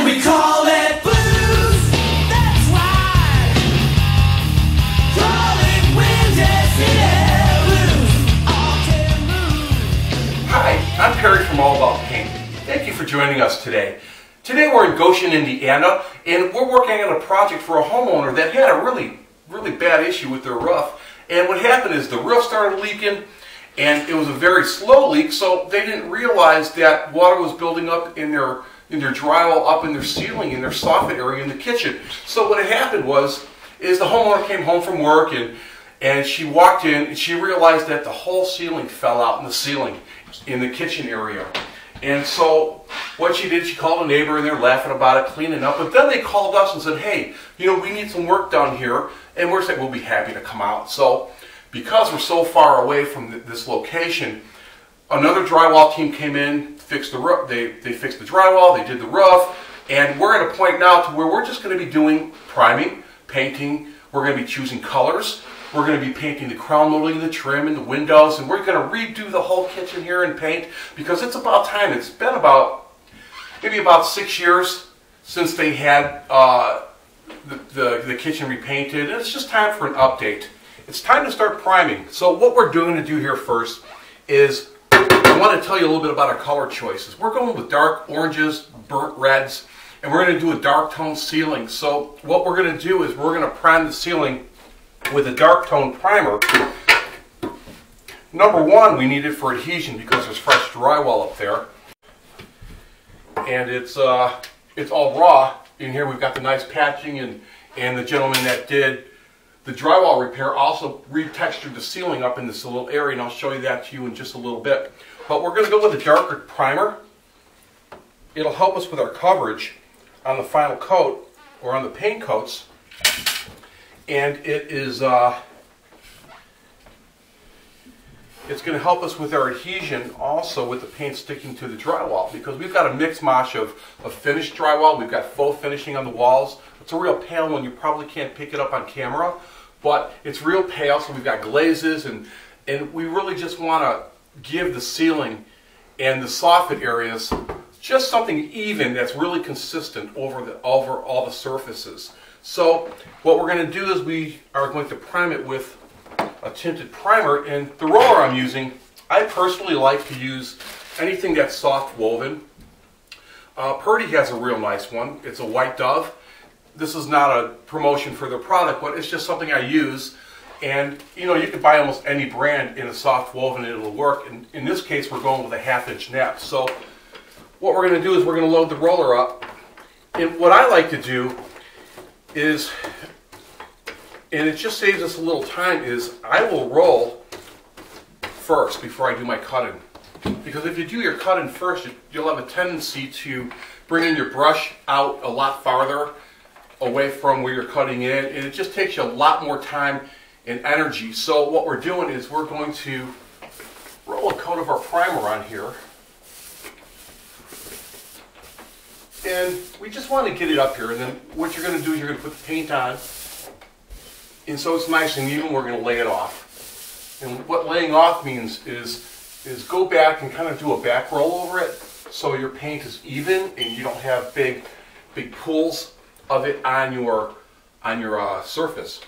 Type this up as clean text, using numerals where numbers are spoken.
we call it blues. That's why. Crawling winds, yes it is. All can move. Hi, I'm Perry from All About Paint. Thank you for joining us today. Today we're in Goshen, Indiana, and we're working on a project for a homeowner that had a really bad issue with their roof. And what happened is the roof started leaking, and it was a very slow leak, so they didn't realize that water was building up in their drywall, up in their ceiling, in their soffit area in the kitchen. So what had happened is the homeowner came home from work, and she walked in and she realized that the whole ceiling fell out in the ceiling in the kitchen area. And so what she did, she called a neighbor, and they're laughing about it, cleaning up. But then they called us and said, hey, we need some work done here, and we're saying we'll be happy to come out. So because we're so far away from this location, another drywall team came in, fixed the roof. They fixed the drywall, they did the roof, and we're at a point now to where we're just going to be doing priming, painting. We're going to be choosing colors. We're going to be painting the crown molding, the trim, and the windows, and we're going to redo the whole kitchen here and paint, because it's about time. It's been maybe about 6 years since they had the kitchen repainted, and it's just time for an update. It's time to start priming. So what we're going to do here first is I want to tell you a little bit about our color choices. We're going with dark oranges, burnt reds, and we're going to do a dark tone ceiling. So what we're going to do is we're going to prime the ceiling with a dark tone primer. Number one, we need it for adhesion because there's fresh drywall up there, and it's all raw. In here we've got the nice patching, and the gentleman that did the drywall repair also retextured the ceiling up in this little area, and I'll show you that to you in just a little bit. But we're going to go with a darker primer. It'll help us with our coverage on the final coat or on the paint coats. And it's going to help us with our adhesion also with the paint sticking to the drywall, because we've got a mixed mash of finished drywall. We've got faux finishing on the walls. It's a real pale one. You probably can't pick it up on camera, but it's real pale. So we've got glazes, and we really just want to give the ceiling and the soffit areas just something even that's really consistent over all the surfaces. So what we're going to do is we are going to prime it with a tinted primer, and the roller I'm using, I personally like to use anything that's soft woven. Purdy has a real nice one. It's a White Dove. This is not a promotion for their product, but it's just something I use. And you can buy almost any brand in a soft woven and it'll work. And in this case, we're going with a 1/2 inch nap. So what we're going to do is we're going to load the roller up. And what I like to do is, and it just saves us a little time, is I will roll first before I do my cutting. Because if you do your cutting first, you'll have a tendency to bring in your brush out a lot farther away from where you're cutting in, and it just takes you a lot more time and energy. So what we're doing is we're going to roll a coat of our primer on here, and we just want to get it up here, and then what you're going to do is you're going to put the paint on, and so it's nice and even. We're going to lay it off, and what laying off means is go back and kind of do a back roll over it so your paint is even and you don't have big pools of it on your surface.